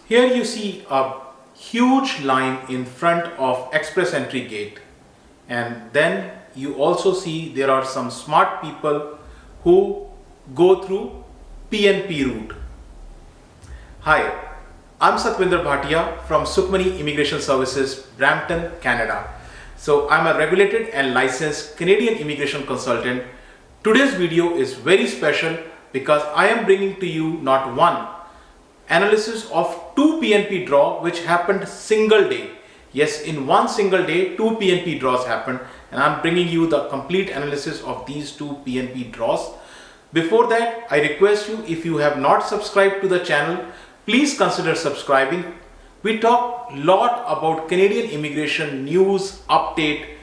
Here you see a huge line in front of express entry gate, and then you also see there are some smart people who go through PNP route. Hi, I'm Satwinder Bhatia from Sukhmaniimmigration Services, Brampton, Canada. So I'm a regulated and licensed Canadian immigration consultant. Today's video is very special because I am bringing to you not one analysis of two PNP draw which happened single day. Yes, in one single day, two PNP draws happened, and I'm bringing you the complete analysis of these two PNP draws. Before that, I request you, if you have not subscribed to the channel, please consider subscribing. We talk a lot about Canadian immigration news, update,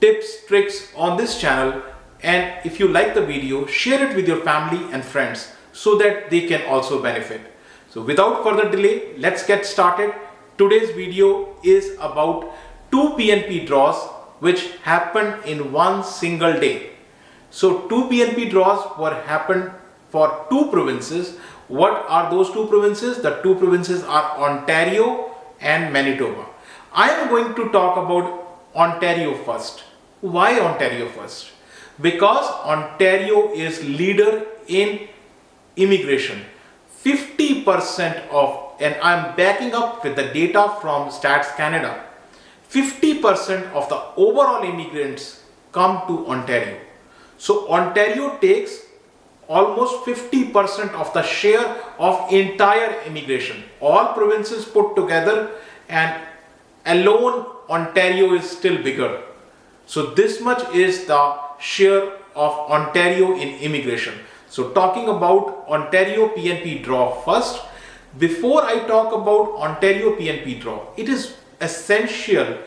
tips, tricks on this channel, and if you like the video, share it with your family and friends so that they can also benefit. So without further delay, let's get started. Today's video is about two PNP draws which happened in one single day. So two PNP draws happened for two provinces. What are those two provinces? The two provinces are Ontario and Manitoba. I am going to talk about Ontario first. Why Ontario first? Because Ontario is leader in immigration. 50% of, and I'm backing up with the data from Stats Canada, 50% of the overall immigrants come to Ontario. So Ontario takes almost 50% of the share of entire immigration. All provinces put together, and alone Ontario is still bigger. So this much is the share of Ontario in immigration. So talking about Ontario PNP draw first. Before I talk about Ontario PNP draw, it is essential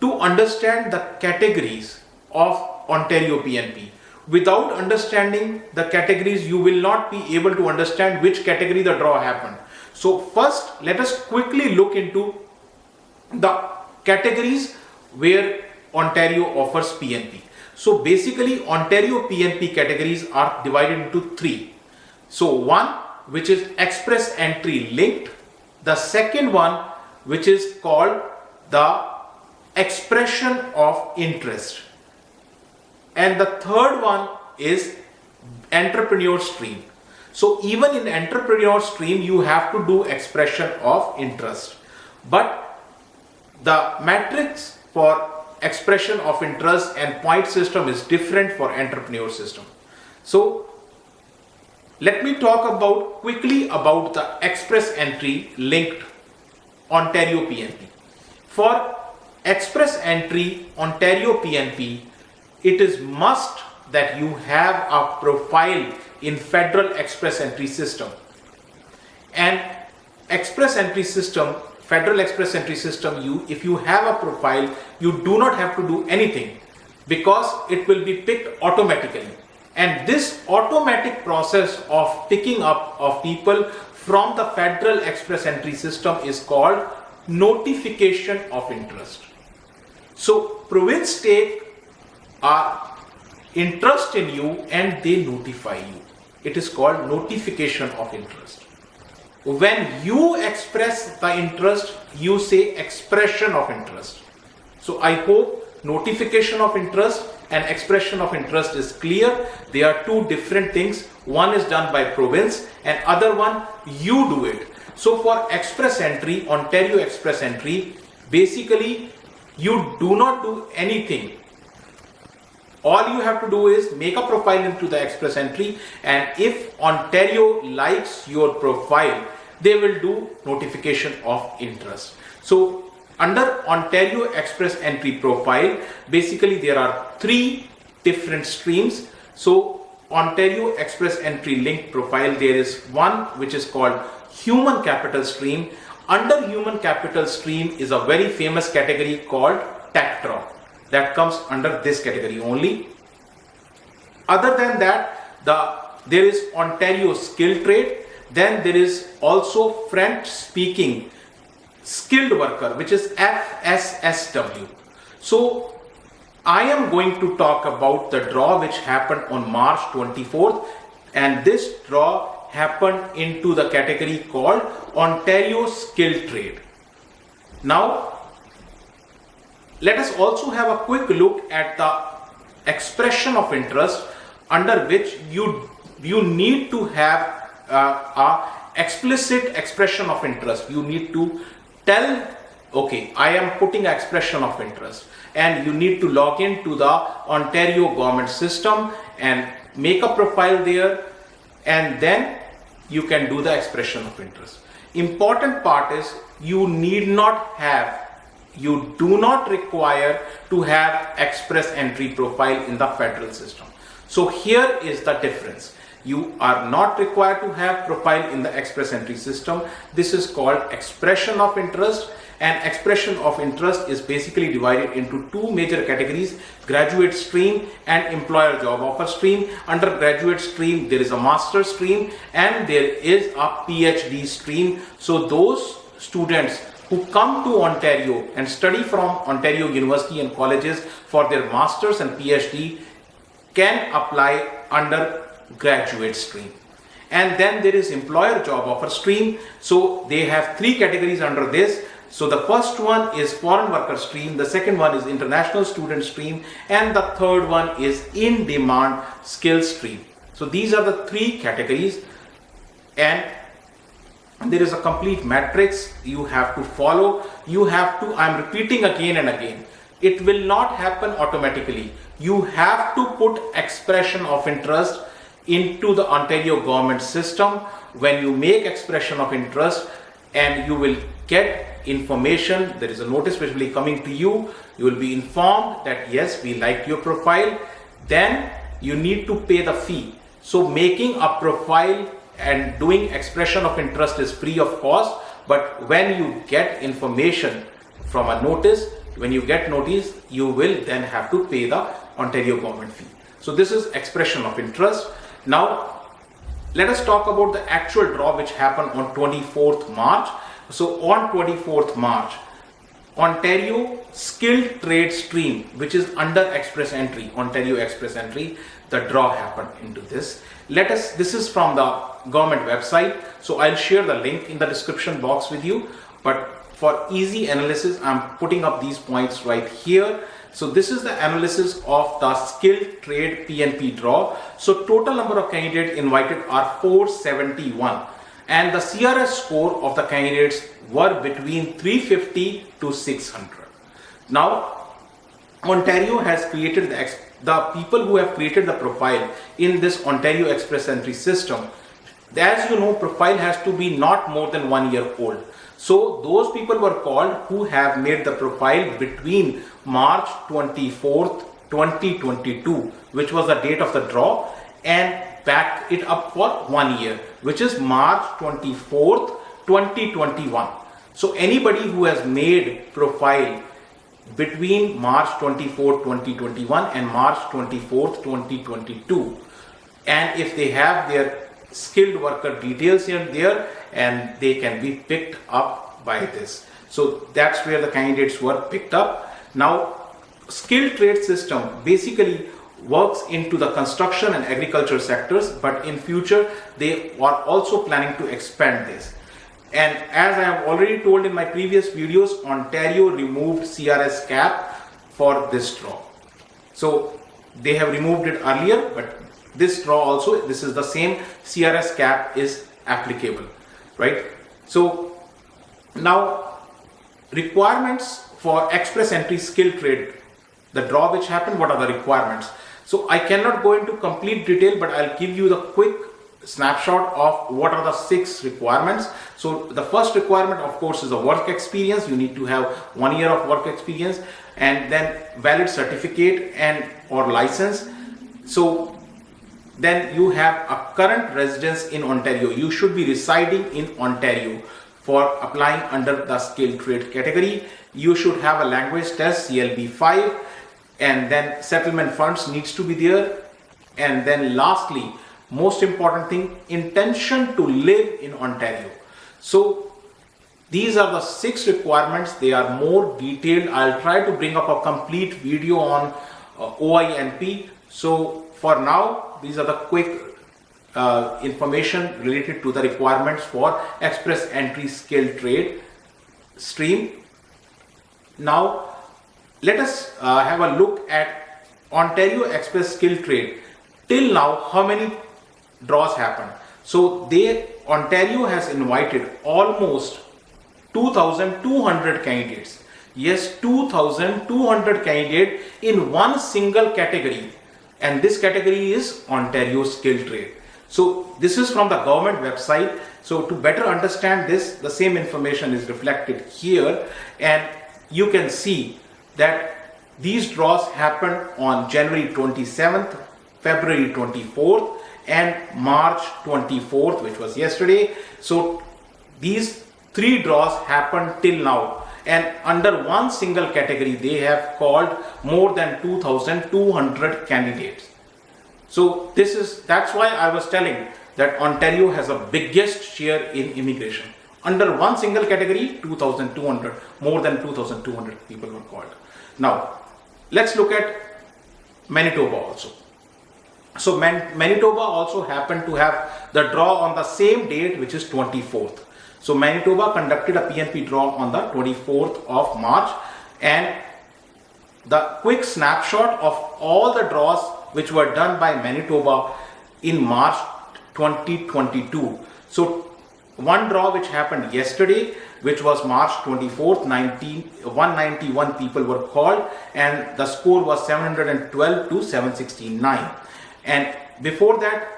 to understand the categories of Ontario PNP. Without understanding the categories, you will not be able to understand which category the draw happened. So first, let us quickly look into the categories where Ontario offers PNP. So basically, Ontario PNP categories are divided into three. So one, which is express entry linked. The second one, which is called the expression of interest. And the third one is entrepreneur stream. So even in entrepreneur stream, you have to do expression of interest. But the matrix for expression of interest and point system is different for entrepreneur system. So let me talk quickly about the express entry linked Ontario PNP. For express entry Ontario PNP, it is must that you have a profile in Federal Express Entry System. And Express Entry System, Federal Express Entry System, if you have a profile, you do not have to do anything because it will be picked automatically. And this automatic process of picking up of people from the Federal Express Entry System is called notification of interest. So province take interest in you and they notify you. It is called notification of interest. When you express the interest, you say expression of interest. So I hope notification of interest and expression of interest is clear. They are two different things. One is done by province and other one you do it. So for express entry, Ontario express entry, basically you do not do anything. All you have to do is make a profile into the express entry, and if Ontario likes your profile, they will do notification of interest. So under Ontario express entry profile, basically there are three different streams. So Ontario express entry linked profile, there is one which is called human capital stream. Under human capital stream is a very famous category called tech draw. That comes under this category only. Other than that, there is Ontario skill trade. Then there is also French speaking skilled worker, which is FSSW. So I am going to talk about the draw which happened on March 24th, and this draw happened into the category called Ontario Skilled Trade. Now, let us also have a quick look at the expression of interest, under which you need to have a explicit expression of interest. You need to tell, okay, I am putting expression of interest, and you need to log into the Ontario government system and make a profile there, and then you can do the expression of interest. Important part is you do not require to have express entry profile in the federal system. So here is the difference. You are not required to have profile in the express entry system. This is called expression of interest, and expression of interest is basically divided into two major categories: graduate stream and employer job offer stream. Under graduate stream there is a master stream and there is a PhD stream. So those students who come to Ontario and study from Ontario University and colleges for their masters and PhD can apply under graduate stream. And then there is employer job offer stream. So they have three categories under this. So the first one is foreign worker stream, the second one is international student stream, and the third one is in demand skill stream. So these are the three categories, and there is a complete matrix you have to follow. You have to, I'm repeating again and again, it will not happen automatically. You have to put expression of interest into the Ontario government system. When you make expression of interest, and you will get information, there is a notice which will be coming to you. You will be informed that yes, we like your profile. Then you need to pay the fee. So making a profile and doing expression of interest is free of cost, but when you get information from a notice, when you get notice, you will then have to pay the Ontario government fee. So this is expression of interest. Now let us talk about the actual draw which happened on 24th March. So on 24th March, Ontario Skilled Trade Stream, which is under Express Entry, Ontario Express Entry, the draw happened into this. This is from the government website. So I'll share the link in the description box with you. But for easy analysis, I'm putting up these points right here. So this is the analysis of the Skilled Trade PNP Draw. So total number of candidates invited are 471. And the CRS score of the candidates were between 350 to 600. Now, Ontario has created the people who have created the profile in this Ontario Express Entry system. As you know, profile has to be not more than 1 year old. So those people were called who have made the profile between March 24th, 2022, which was the date of the draw, and back it up for 1 year, which is March 24th, 2021. So anybody who has made profile between March 24th, 2021 and March 24th, 2022, and if they have their skilled worker details here and there, and they can be picked up by this. So that's where the candidates were picked up. Now, skilled trade system basically works into the construction and agriculture sectors, but in future they are also planning to expand this. And as I have already told in my previous videos, Ontario removed CRS cap for this draw. So they have removed it earlier, but this draw also, this is the same CRS cap is applicable, right? So now requirements for express entry skill trade, the draw which happened, what are the requirements? So I cannot go into complete detail, but I'll give you the quick snapshot of what are the 6 requirements. So the first requirement, of course, is the work experience. You need to have 1 year of work experience, and then valid certificate and or license. So then you have a current residence in Ontario. You should be residing in Ontario for applying under the skilled trade category. You should have a language test, CLB 5, and then settlement funds needs to be there. And then lastly, most important thing, intention to live in Ontario. So these are the 6 requirements. They are more detailed. I'll try to bring up a complete video on OINP. So for now, these are the quick information related to the requirements for express entry skilled trade stream. Now let us have a look at Ontario Express Skilled Trade. Till now, how many draws happened? So Ontario has invited almost 2,200 candidates. Yes, 2,200 candidates in one single category, and this category is Ontario Skilled Trade. So this is from the government website. So to better understand this, the same information is reflected here, and you can see that these draws happened on January 27th, February 24th and March 24th, which was yesterday. So these 3 draws happened till now, and under one single category they have called more than 2,200 candidates. So that's why I was telling that Ontario has a biggest share in immigration. Under one single category, 2,200, more than 2,200 people were called. Now let's look at Manitoba also. So Manitoba also happened to have the draw on the same date, which is 24th. So Manitoba conducted a PNP draw on the 24th of March, and the quick snapshot of all the draws which were done by Manitoba in March 2022. So one draw which happened yesterday, which was March 24th, 191 people were called, and the score was 712 to 769. And before that,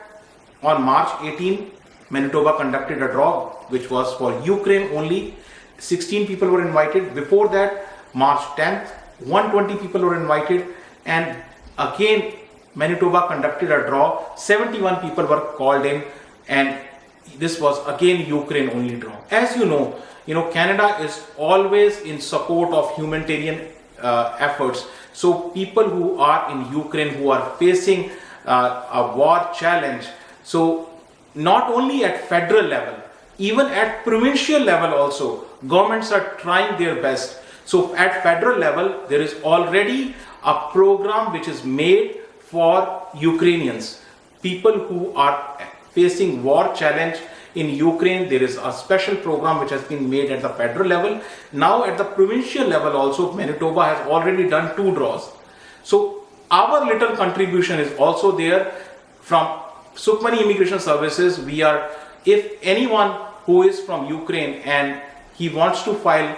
on March 18, Manitoba conducted a draw which was for Ukraine only. 16 people were invited. Before that, March 10th, 120 people were invited, and again Manitoba conducted a draw. 71 people were called in, and this was again Ukraine only draw. As you know, Canada is always in support of humanitarian efforts. So people who are in Ukraine, who are facing a war challenge, so not only at federal level, even at provincial level also, governments are trying their best. So at federal level, there is already a program which is made for Ukrainians, people who are facing war challenge in Ukraine. There is a special program which has been made at the federal level. Now at the provincial level also, Manitoba has already done 2 draws. So our little contribution is also there from Sukhmaniimmigration Services. If anyone who is from Ukraine and he wants to file,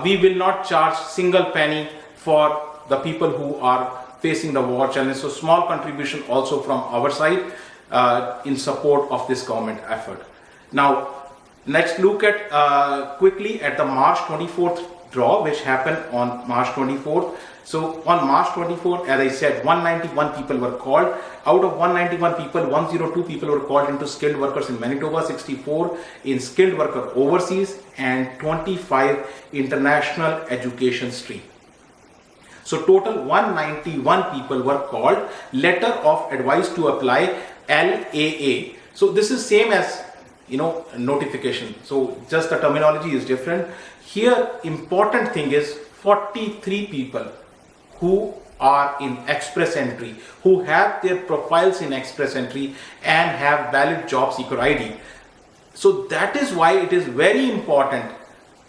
we will not charge single penny for the people who are facing the war challenge. So small contribution also from our side in support of this government effort. Now let's look at quickly at the March 24th draw, which happened on March 24th. So on March 24th, as I said, 191 people were called. Out of 191 people, 102 people were called into skilled workers in Manitoba, 64 in skilled worker overseas, and 25 international education stream. So total 191 people were called. Letter of advice to apply, LAA. So this is same as notification. So just the terminology is different. Here important thing is 43 people who are in express entry, who have their profiles in express entry and have valid job seeker ID. So that is why it is very important.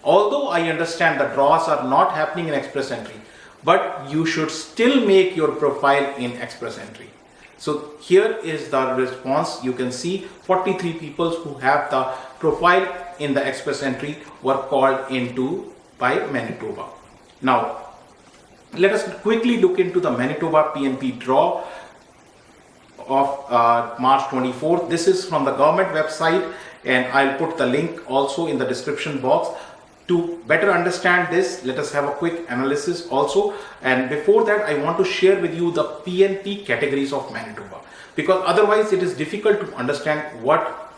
Although I understand the draws are not happening in express entry, but you should still make your profile in express entry. So here is the response. You can see 43 people who have the profile in the express entry were called into by Manitoba. Now let us quickly look into the Manitoba PNP draw of March 24th. This is from the government website, and I'll put the link also in the description box. To better understand this, let us have a quick analysis also. And before that, I want to share with you the PNP categories of Manitoba, because otherwise it is difficult to understand what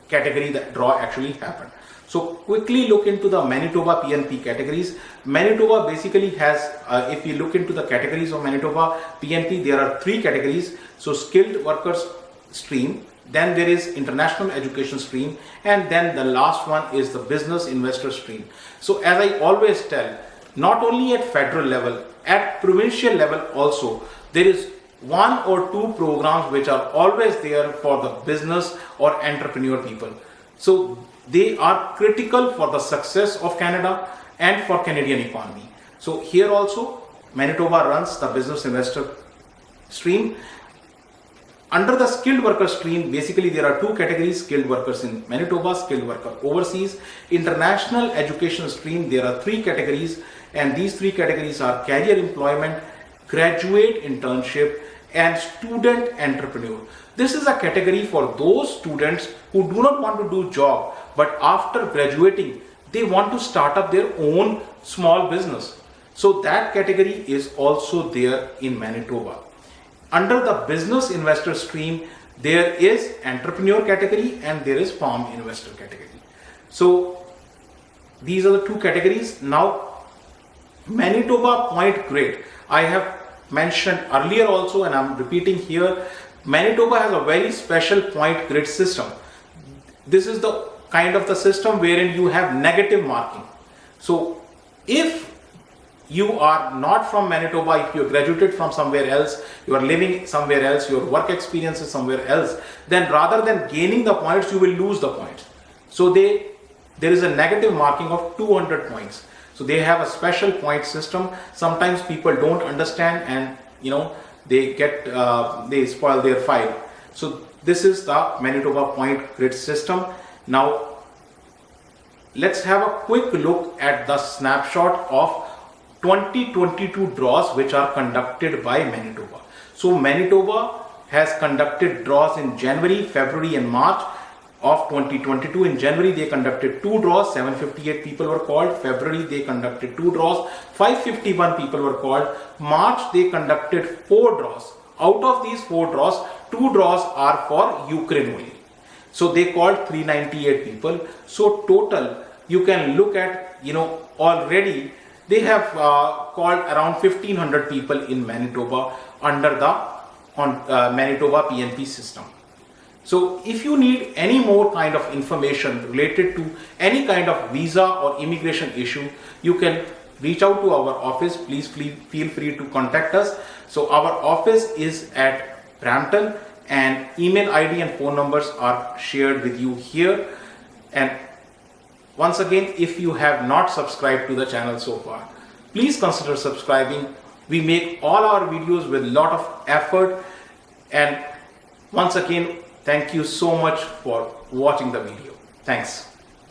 category the draw actually happened. So quickly look into the Manitoba PNP categories. Manitoba basically has, if you look into the categories of Manitoba PNP, there are 3 categories. So skilled workers stream, then there is international education stream, and then the last one is the business investor stream. So as I always tell, not only at federal level, at provincial level also, there is one or two programs which are always there for the business or entrepreneur people. So they are critical for the success of Canada and for Canadian economy. So here also Manitoba runs the business investor stream. Under the skilled worker stream, basically there are two categories: skilled workers in Manitoba, skilled worker overseas. International education stream, there are three categories, and these three categories are career employment, graduate internship, and student entrepreneur. This is a category for those students who do not want to do job, but after graduating they want to start up their own small business. So that category is also there in Manitoba. Under the business investor stream, there is entrepreneur category and there is farm investor category. So these are the two categories. Now Manitoba point grid, I have mentioned earlier also, and I'm repeating here, Manitoba has a very special point grid system. This is the kind of the system wherein you have negative marking. So if you are not from Manitoba, if you graduated from somewhere else, you are living somewhere else, your work experience is somewhere else, then rather than gaining the points, you will lose the points. So there is a negative marking of 200 points. So they have a special point system. Sometimes people don't understand, and they spoil their file. So this is the Manitoba point grid system. Now let's have a quick look at the snapshot of 2022 draws which are conducted by Manitoba. So Manitoba has conducted draws in January, February and March of 2022. In January they conducted 2 draws, 758 people were called. February they conducted 2 draws, 551 people were called. March they conducted 4 draws. Out of these 4 draws, 2 draws are for Ukraine only. So they called 398 people. So total you can look at, already they have called around 1500 people in Manitoba under the Manitoba PNP system. So if you need any more kind of information related to any kind of visa or immigration issue, you can reach out to our office. Please feel free to contact us. So our office is at Brampton, and email ID and phone numbers are shared with you here. And once again, if you have not subscribed to the channel so far, please consider subscribing. We make all our videos with a lot of effort. And once again, thank you so much for watching the video. Thanks.